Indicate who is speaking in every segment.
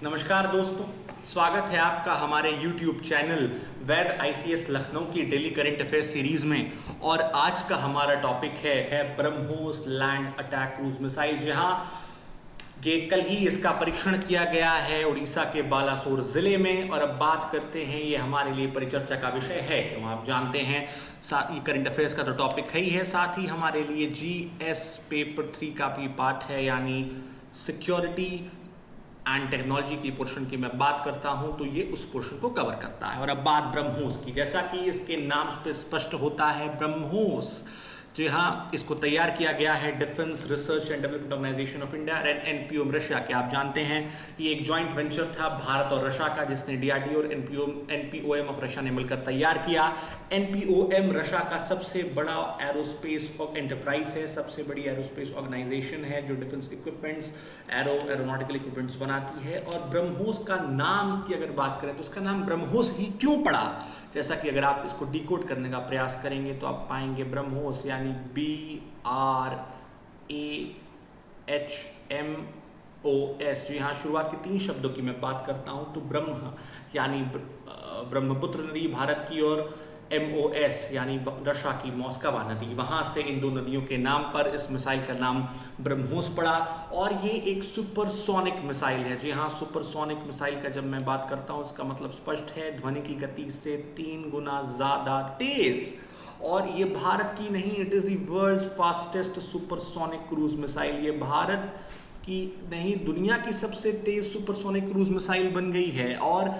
Speaker 1: नमस्कार दोस्तों, स्वागत है आपका हमारे YouTube चैनल वैद ICS लखनऊ की डेली करंट अफेयर सीरीज में। और आज का हमारा टॉपिक है BrahMos land attack cruise missile. जहां ये कल ही इसका परीक्षण किया गया है उड़ीसा के बालासोर जिले में। और अब बात करते हैं, ये हमारे लिए परिचर्चा का विषय है क्यों आप जानते हैं, साथ ही करंट अफेयर्स का तो टॉपिक है ही है, साथ ही हमारे लिए GS पेपर 3 का भी पार्ट है, यानी सिक्योरिटी एंड टेक्नोलॉजी की पोर्शन की मैं बात करता हूं तो ये उस पोर्शन को कवर करता है। और अब बात ब्रह्मोस की, जैसा कि इसके नाम पे स्पष्ट होता है, ब्रह्मोस जी हाँ, इसको तैयार किया गया है defence research and development organisation of India and NPOM Russia के। आप जानते हैं ये एक जॉइंट वेंचर था भारत और रशिया का, जिसने DRDO और NPOM ऑफ रशिया ने मिलकर तैयार किया। NPOM रशिया का सबसे बड़ा एरोस्पेस एंटरप्राइज है, सबसे बड़ी एरोस्पेस ऑर्गेनाइजेशन है जो डिफेंस इक्विपमेंट्स एरोनॉटिकल इक्विपमेंट्स बनाती है। और ब्रह्मोस का नाम की अगर बात करें तो इसका नाम ब्रह्मोस ही क्यों पड़ा, जैसा कि अगर आप इसको डिकोड करने का प्रयास करेंगे तो आप पाएंगे ब्रह्मोस यानी BRAHMOS। जी हाँ, शुरुआत के 3 शब्दों की मैं बात करता हूं तो ब्रह्म यानी ब्रह्मपुत्र नदी भारत की, और MOS यानी रशिया की मॉस्कवा नदी, वहां से इन 2 नदियों के नाम पर इस मिसाइल का नाम ब्रह्मोस पड़ा। और ये एक सुपरसोनिक मिसाइल है। जी हाँ, सुपरसोनिक मिसाइल का जब मैं बात करता हूं इसका मतलब स्पष्ट है, ध्वनि की गति से 3 गुना ज्यादा तेज। और ये भारत की नहीं, it is the world's fastest supersonic cruise missile. ये भारत की नहीं, दुनिया की सबसे तेज सुपरसोनिक क्रूज मिसाइल बन गई है। और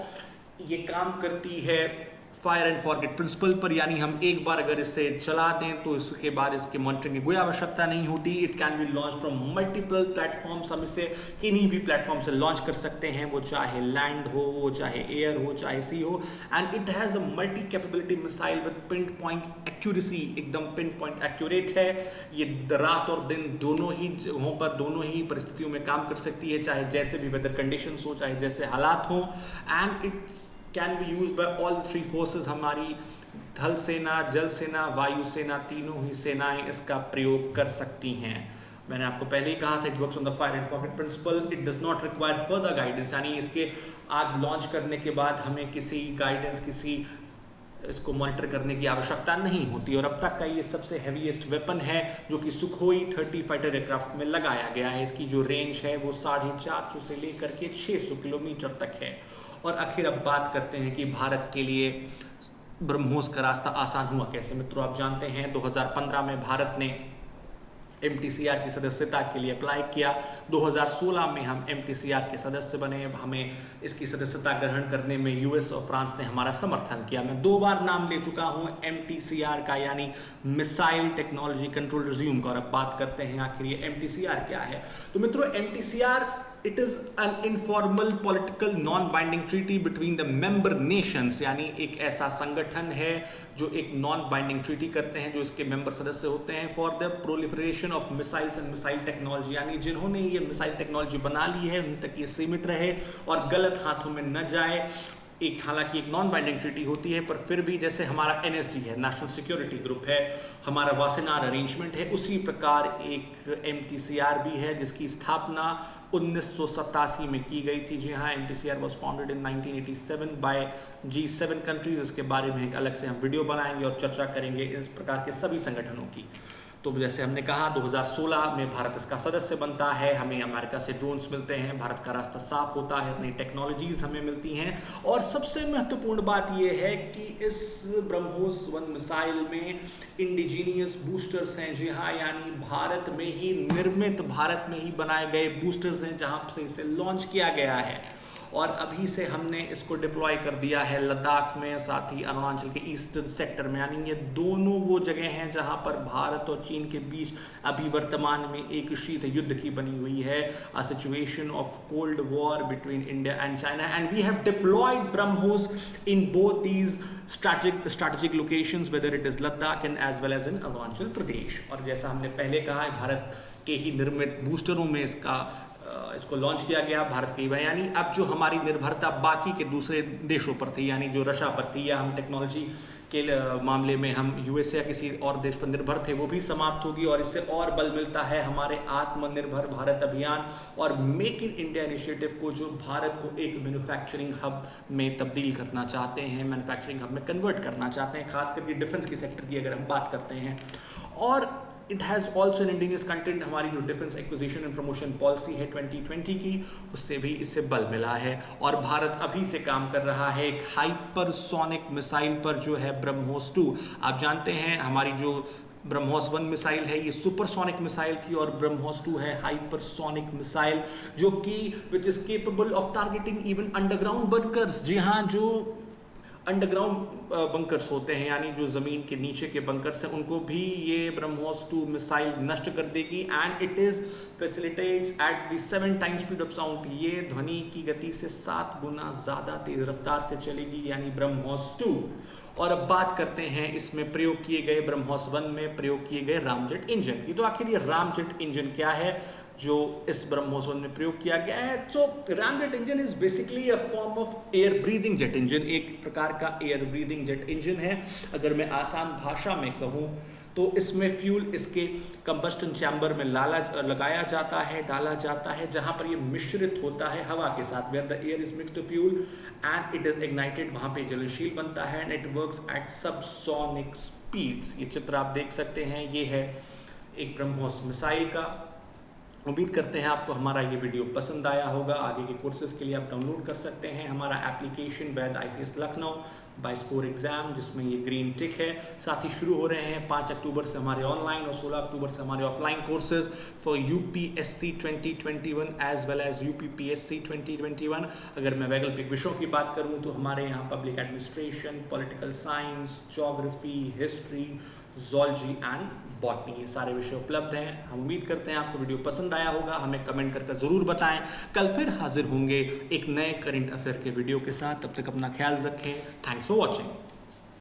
Speaker 1: ये काम करती है फायर एंड फॉरगेट प्रिंसिपल पर, यानी हम एक बार अगर इसे चला दें तो इसके बाद इसके मॉनिटरिंग की कोई आवश्यकता नहीं होती। It can be launch from multiple platforms, हम इसे किन्हीं भी प्लेटफॉर्म से लॉन्च कर सकते हैं, वो चाहे लैंड हो, वो चाहे एयर हो, चाहे सी हो। And it has a multi capability missile with pin point accuracy, एकदम पिन पॉइंट एक्यूरेट है। ये रात और दिन दोनों ही जगहों पर, दोनों ही परिस्थितियों में काम कर सकती है, चाहे जैसे भी वेदर कंडीशंस हो, चाहे जैसे हालात हो। And it's can be use by all 3 forces, हमारी थल सेना, जल सेना, वायु सेना, तीनों ही सेनाएं इसका प्रयोग कर सकती हैं। मैंने आपको पहले ही कहा था, it works on the fire and forget principle, it does not require further guidance, यानी इसके आग लॉन्च करने के बाद हमें किसी गाइडेंस, किसी इसको मॉनिटर करने की आवश्यकता नहीं होती। और अब तक का ये सबसे हैवीएस्ट वेपन है जो कि सुखोई 30 फाइटर एयरक्राफ्ट में लगाया गया है। इसकी जो रेंज है वो 450 से लेकर के 600 किलोमीटर तक है। और आखिर अब बात करते हैं कि भारत के लिए ब्रह्मोस का रास्ता आसान हुआ कैसे। मित्रों, आप जानते हैं 2015 में भारत ने MTCR की सदस्यता के लिए अप्लाई किया। 2016 में हम MTCR के सदस्य बने। हमें इसकी सदस्यता ग्रहण करने में US और फ्रांस ने हमारा समर्थन किया। मैं 2 बार नाम ले चुका हूं MTCR का, यानी मिसाइल टेक्नोलॉजी कंट्रोल रिज्यूम का। और अब बात करते हैं आखिर ये MTCR क्या है। तो मित्रों, MTCR it is an informal political non binding treaty between the member Nations, यानी एक ऐसा संगठन है जो एक नॉन बाइंडिंग ट्रीटी करते हैं, जो इसके मेंबर सदस्य होते हैं, for the proliferation of missiles and missile technology, यानी जिन्होंने ये मिसाइल टेक्नोलॉजी बना ली है उन्हीं तक ये सीमित रहे और गलत हाथों में न जाए। एक हालांकि एक नॉन बाइंडिंग ट्रीटी होती है, पर फिर भी जैसे हमारा NSG है, नेशनल सिक्योरिटी ग्रुप है, हमारा वासेनार अरेंजमेंट है, उसी प्रकार एक MTCR भी है जिसकी स्थापना 1987 में की गई थी। जी हाँ, MTCR was founded in 1987 by G7 countries. इसके बारे में एक अलग से हम वीडियो बनाएंगे और चर्चा करेंगे इस प्रकार के सभी संगठनों की। तो जैसे हमने कहा 2016 में भारत इसका सदस्य बनता है, हमें अमेरिका से ड्रोन्स मिलते हैं, भारत का रास्ता साफ होता है, नई टेक्नोलॉजीज हमें मिलती हैं। और सबसे महत्वपूर्ण बात यह है कि इस ब्रह्मोस 1 मिसाइल में इंडिजीनियस बूस्टर्स हैं। जी हाँ, यानी भारत में ही निर्मित, भारत में ही बनाए गए बूस्टर्स हैं जहां से इसे लॉन्च किया गया है। और अभी से हमने इसको डिप्लॉय कर दिया है लद्दाख में, साथ ही अरुणाचल के ईस्टर्न सेक्टर में, यानी ये दोनों वो जगह हैं जहां पर भारत और चीन के बीच अभी वर्तमान में एक शीत युद्ध की बनी हुई है, a situation of cold war between India and China. And we have deployed BrahMos in both these strategic locations, whether it is Ladakh and as well as in Arunachal Pradesh. और जैसा हमने पहले कहा है, भारत के ही निर्मित बूस्टरों में इसका इसको लॉन्च किया गया भारत के, यानी अब जो हमारी निर्भरता बाकी के दूसरे देशों पर थी, यानी जो रशिया पर थी, या हम टेक्नोलॉजी के मामले में हम यूएसए या किसी और देश पर निर्भर थे, वो भी समाप्त होगी। और इससे और बल मिलता है हमारे आत्मनिर्भर भारत अभियान और मेक इन इंडिया इनिशिएटिव को, जो भारत को एक मैन्युफैक्चरिंग हब में तब्दील करना चाहते हैं, मैन्युफैक्चरिंग हब में कन्वर्ट करना चाहते हैं, खास करके डिफेंस की सेक्टर की अगर हम बात करते हैं। और it has also an indigenous content, हमारी जो defence acquisition and promotion policy है 2020 की, उससे भी इससे बल मिला है। और भारत अभी से काम कर रहा है एक हाइपरसोनिक मिसाइल पर, जो है ब्रह्मोस 2। आप जानते हैं हमारी जो ब्रह्मोस 1 मिसाइल है ये सुपरसोनिक मिसाइल थी, और ब्रह्मोस 2 है हाइपरसोनिक मिसाइल, जो कि which is capable of targeting even underground bunkers. जी हाँ, जो अंडरग्राउंड बंकर्स होते हैं, यानी जो ज़मीन के नीचे के बंकर्स हैं, उनको भी ये ब्रह्मोस 2 मिसाइल नष्ट कर देगी। And it is facilitates at the 7 times speed of sound, ये ध्वनि की गति से 7 गुना ज़्यादा तेज रफ्तार से चलेगी, यानी ब्रह्मोस 2। और अब बात करते हैं इसमें प्रयोग किए गए, ब्रह्मोस 1 में प्रयोग किए गए रामजेट इंजन की। तो आखिर ये रामजेट इंजन क्या है जो इस ब्रह्मोस 1 में प्रयोग किया गया है? तो ramjet engine is basically a form of air breathing jet engine, एक प्रकार का एयर ब्रीदिंग जेट इंजन है। अगर मैं आसान भाषा में कहूँ तो इसमें फ्यूल इसके कंबस्टन चैम्बर में लगाया जाता है, डाला जाता है, जहां पर ये मिश्रित होता है हवा के साथ, where the air is mixed fuel and it is ignited, वहां पे जलनशील बनता है। And it works at subsonic speeds. ये चित्र आप देख सकते हैं, ये है एक ब्रह्मोस मिसाइल का। उम्मीद करते हैं आपको हमारा ये वीडियो पसंद आया होगा। आगे के कोर्सेज के लिए आप डाउनलोड कर सकते हैं हमारा एप्लीकेशन वैद ICS Lucknow by score exam, जिसमें ये ग्रीन टिक है। साथ ही शुरू हो रहे हैं 5 अक्टूबर से हमारे ऑनलाइन और 16 अक्टूबर से हमारे offline courses for UPSC 2021 as well as UPPSC 2021। अगर मैं वैकल्पिक विषयों की बात करूँ तो हमारे यहाँ public administration, political science, geography, history, zoology and botany, ये सारे विषय उपलब्ध हैं। हम उम्मीद करते हैं आपको वीडियो पसंद आया होगा। हमें कमेंट करके ज़रूर बताएं। कल फिर हाजिर होंगे एक नए करंट अफेयर के वीडियो के साथ। तब तक अपना ख्याल रखें। Thanks for watching.